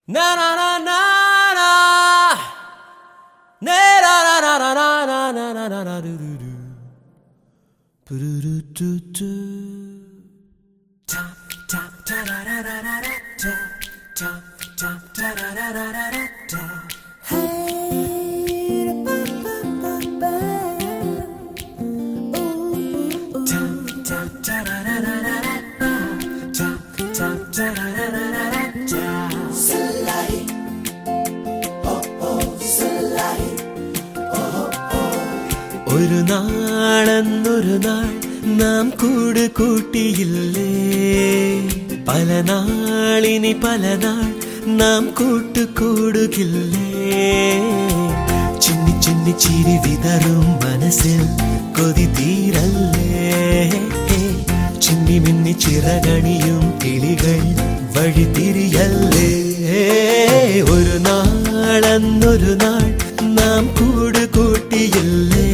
Na na na na na na na na na na na na na na na do do do do do do do tap tap ta ra ra ra ra ra tap tap tap ta ra ra ra ra ra tap hey ba ba ba ba tap tap ta ra ra ra ra ra tap tap ta ra ra ra ra ra tap ഒരു നാളെന്നൊരു നാൾ നാം കൂട് കൂട്ടിയില്ലേ പല നാളിനി പല നാൾ നാം കൂട്ടുകൂടുകില്ലേ ചിന്നി ചിന്നി ചിരി വിതറും മനസ്സിൽ കൊതി തീരല്ലേ ചിന്നി മിന്നി ചിറകണിയും കിളികൾ വഴിതിരിയല്ലേ ഒരു നാളെന്നൊരു നാൾ നാം കൂട് കൂട്ടിയില്ലേ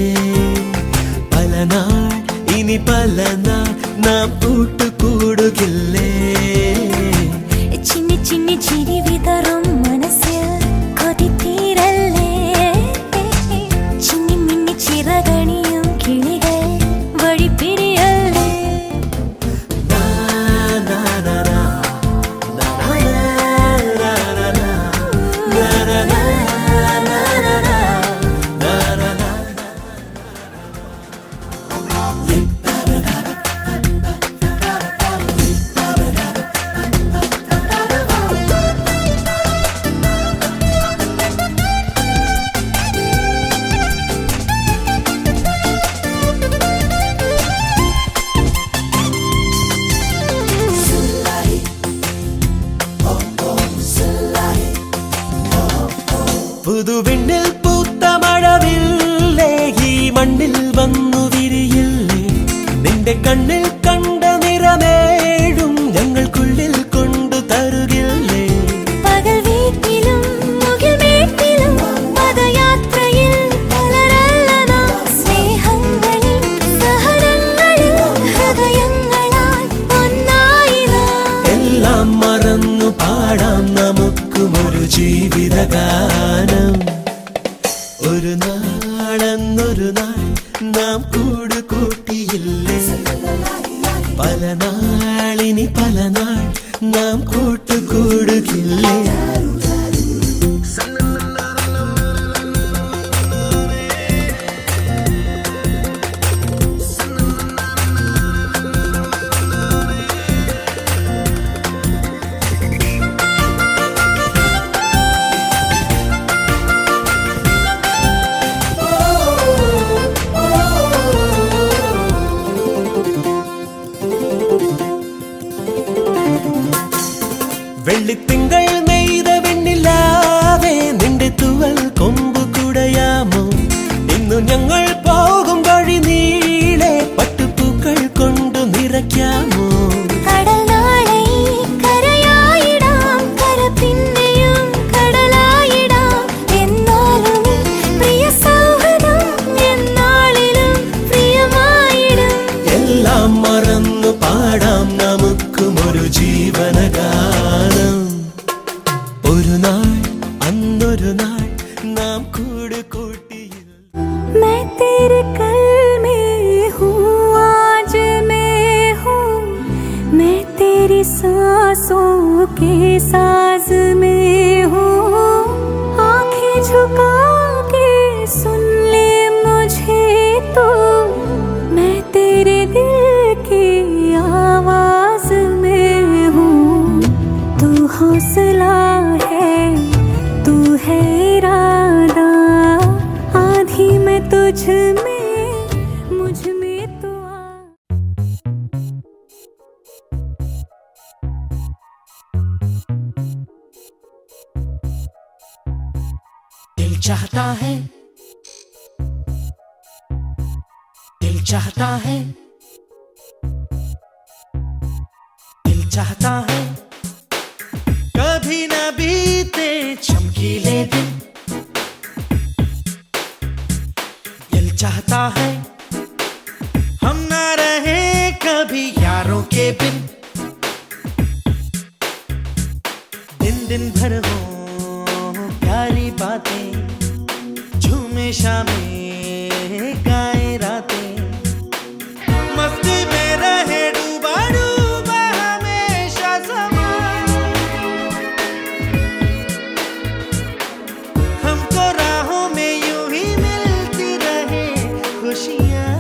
പല നാൾ ഇനി പല നാൾ നാം കൂട്ടുകൂടുകില്ലേ ചിന്നി ചിന്നി ചിരി വിതറും മനസ്സിൽ കൊതി തീരല്ലേ ചിന്നി മിന്നി ചിറകണിയും കിളികൾ വഴി പിരിയല്ലേ പുതുവിണ്ണിൽ പൂത്ത മഴവില്ലേ ഈ മണ്ണിൽ വന്നു വിരിയില്ലേ നിന്റെ കണ്ണിൽ കണ്ട നിറമേഴും ഞങ്ങൾക്കുള്ളിൽ കൊണ്ടു തരുകില്ലേ പകൽ വീട്ടിലും മുകിൽ മേട്ടിലും പദയാത്രയിൽ പലരല്ല സ്നേഹങ്ങളിൽ സഹനങ്ങളിൽ ഹൃദയങ്ങളാൽ ഒന്നായിരാം എല്ലാം മറന്നു പാടാം നമുക്കും ഒരു ജീവിതഗാനം ഒരു നാളെന്നൊരു നാൾ നാം കൂട് കൂട്ടിയില്ലേ പല നാളിനി പല നാൾ നാം കൂട്ടുകൂടുകില്ലേ വെള്ളിത്തിങ്കൾ നെയ്ത വെണ്ണിലാവേ നിന്റെ തുവൽ കൊമ്പു കുടയാമോ ഇന്നു ഞങ്ങൾ പോകും വഴി നീളെ പട്ടുപൂക്കൾ കൊണ്ടു നിറയ്ക്കാമോ കടൽ നാളെ കരയായിടാം കര പിന്നെയും കടലായിടാം എന്നാലും പ്രിയ സൗഹൃദം എന്നാളിലും പ്രിയമായിടും എല്ലാം മറന്നു പാടാം നമുക്കും ഒരു ജീവനഗാനം ഒരു നാൾ അന്നൊരു നാൾ നാം കൂട് കൂട്ടിയില്ല मैं तेरे कल में हूँ आज मैं हूँ मैं तेरी सांसों के साज में हूँ आँखें झुका के सुन ले मुझे तो मैं तेरे दिल की आवाज में हूँ तू हौसला है तू है इरादा आधी मैं तुझ में मुझ में तो दिल चाहता है दिल चाहता है दिल चाहता है कभी न बीते चमकीले दिन दिल चाहता है हम न रहे कभी यारों के बिन दिन दिन भर हो प्यारी बातें, झूमे शामें गाए रातें, मस्ती में रहे डूबा डूबा हमेशा समा। हमको राहों में यूं ही मिलती रहे खुशियाँ।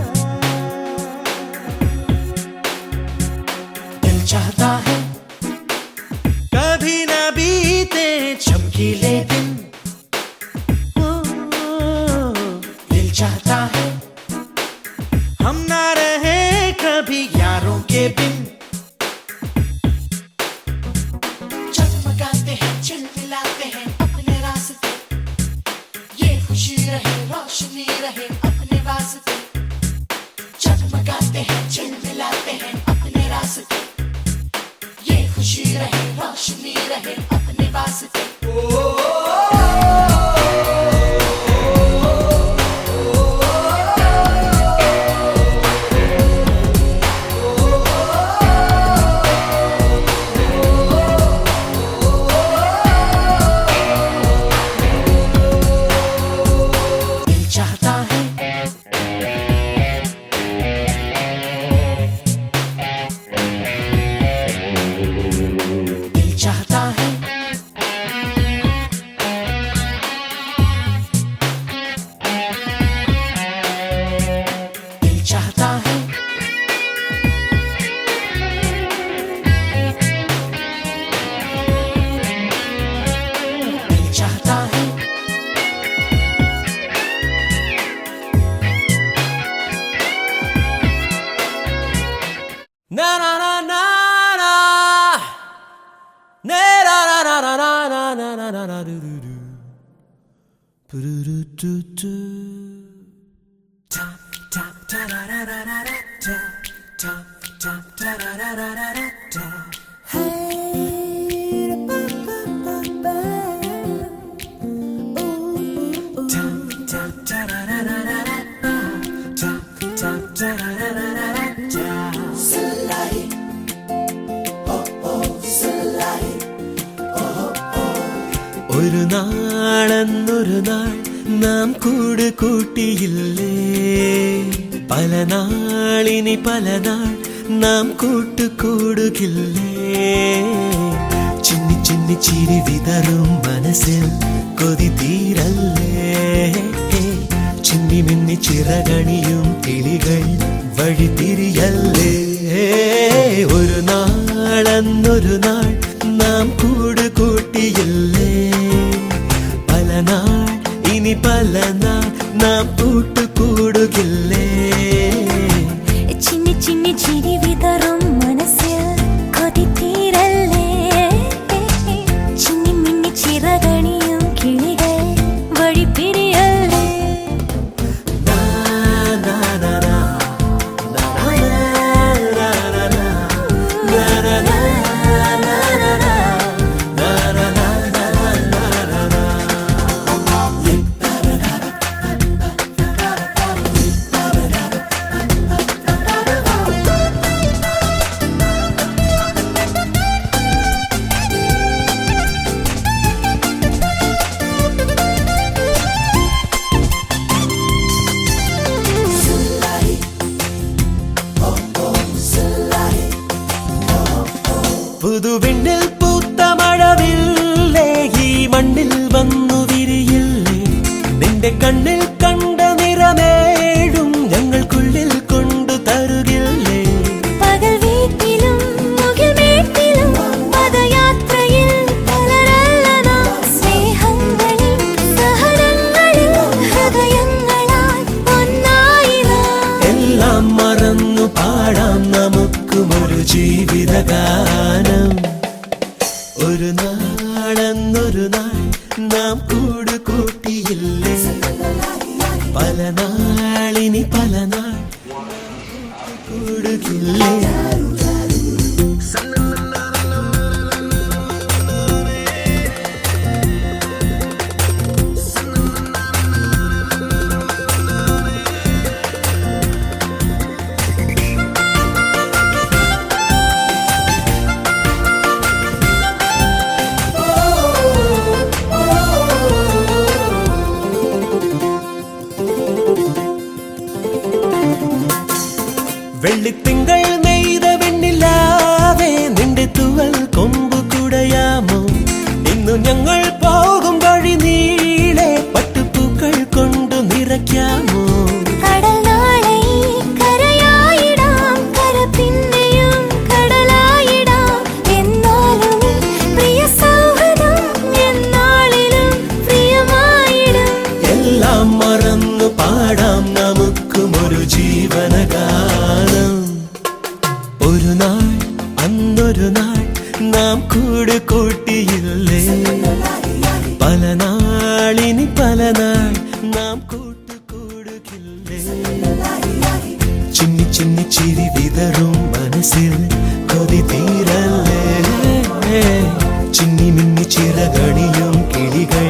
दिल चाहता है कभी ना बीते चमकीले दिन, दिल चाहता है हम ना रहे कभी यारों के बिन। चमकाते हैं चिलमिलाते हैं अपने रास्ते, ये खुशी रहे रोशनी रहे अपने वास्ते। चमकाते हैं चिलमिलाते हैं अपने रास्ते, ये खुशी रहे रोशनी रहे अपने वास्ते। दिल चाहता है दिल चाहता है दिल चाहता है दिल चाहता है Na na na na na, na na na na na na na na na na na do do do, do do do do. tap tap ta ra ra ra ra ra ta tap tap ta ra ra ra ra ra ta. Hey ba ba ba ba, tap tap ta ra ra ra ra ra ta tap tap ta ra ra ra ra ra ta. Salai oh oh salai oh oh. ഒരു നാളെന്നൊരു നാൾ നാം കൂട് കൂട്ടിയില്ലേ, പല നാളിനി പല നാൾ നാം കൂട്ടുകൂടുകില്ലേ. ചിന്നി ചിന്നി ചിരി വിതറും മനസ്സിൽ കൊതി തീരല്ലേ, ചിന്നി മിന്നി ചിറകണിയും കിളികൾ വഴി തിരിയല്ലേ. ഒരു നാളെന്നൊരു നാൾ നാം കൂട് കൂട്ടിയില്ലേ, പല നാൾ ഇനി പല നാൾ നാം കൂട്ടുകൂടുകില്ലേ. ചിന്നി ചിന്നി ചിരി വിതറും മനസ്സിൽ കൊതി തീരല്ലേ, ചിന്നി മിന്നി ചിറകണിയും കിളികൾ വഴി പിരിയല്ലേ. Na na na na, na na na na na, na na na na na na, na na na na na na. പുതുവിണ്ണിൽ പൂത്ത മഴവില്ലേ, ഈ മണ്ണിൽ വന്നു വിരിയില്ലേ, നിന്റെ കണ്ണിൽ കണ്ട നിറമേഴും ഞങ്ങൾക്കുള്ളിൽ കൊണ്ടു തരുകില്ലേ. പകൽ വീട്ടിലും മുകിൽ മേട്ടിലും പദയാത്രയിൽ പലരല്ല നാം, സ്നേഹങ്ങളിൽ സഹനങ്ങളിൽ ഹൃദയങ്ങളാൽ ഒന്നായി നാം. എല്ലാം മറന്നു പാടാം നമുക്കുമൊരു ജീവിതഗാനം. ഒരു നാളെന്നൊരു നാൾ നാം കൂട് കൂട്ടിയില്ലേ, പല നാളിനി പല നാൾ കൂടുകില്ലേ. വെള്ളിത്തിങ്കൾ നെയ്ത വെണ്ണിലാവേ നിന്റെ തുവൽ കൊമ്പു കുടയാമോ ഇന്നു ഞങ്ങൾ പോകും വഴി നീളെ പട്ടുപൂക്കൾ കൊണ്ടു നിറയ്ക്കാമോ കടൽ നാളെ കരയായിടാം കര പിന്നെയും കടലായിടാം എന്നാലും നീ പ്രിയ സൗഹൃദം എന്നാളിലും പ്രിയമായിടും എല്ലാം മറന്നു പാടാം നമുക്കും ഒരു ജീവനഗാനം ഒരു നാൾ അന്നൊരു നാൾ നാം കൂട് കൂട്ടിയില്ലേ പല നാളിനി പല നാൾ നാം കൂട്ടുകൂടുകില്ലേ ചിന്നി ചിന്നി ചിരി വിതറും മനസ്സിൽ കൊതി തീരല്ലേ ചിന്നി മിന്നി ചിറകണിയും കിളികൾ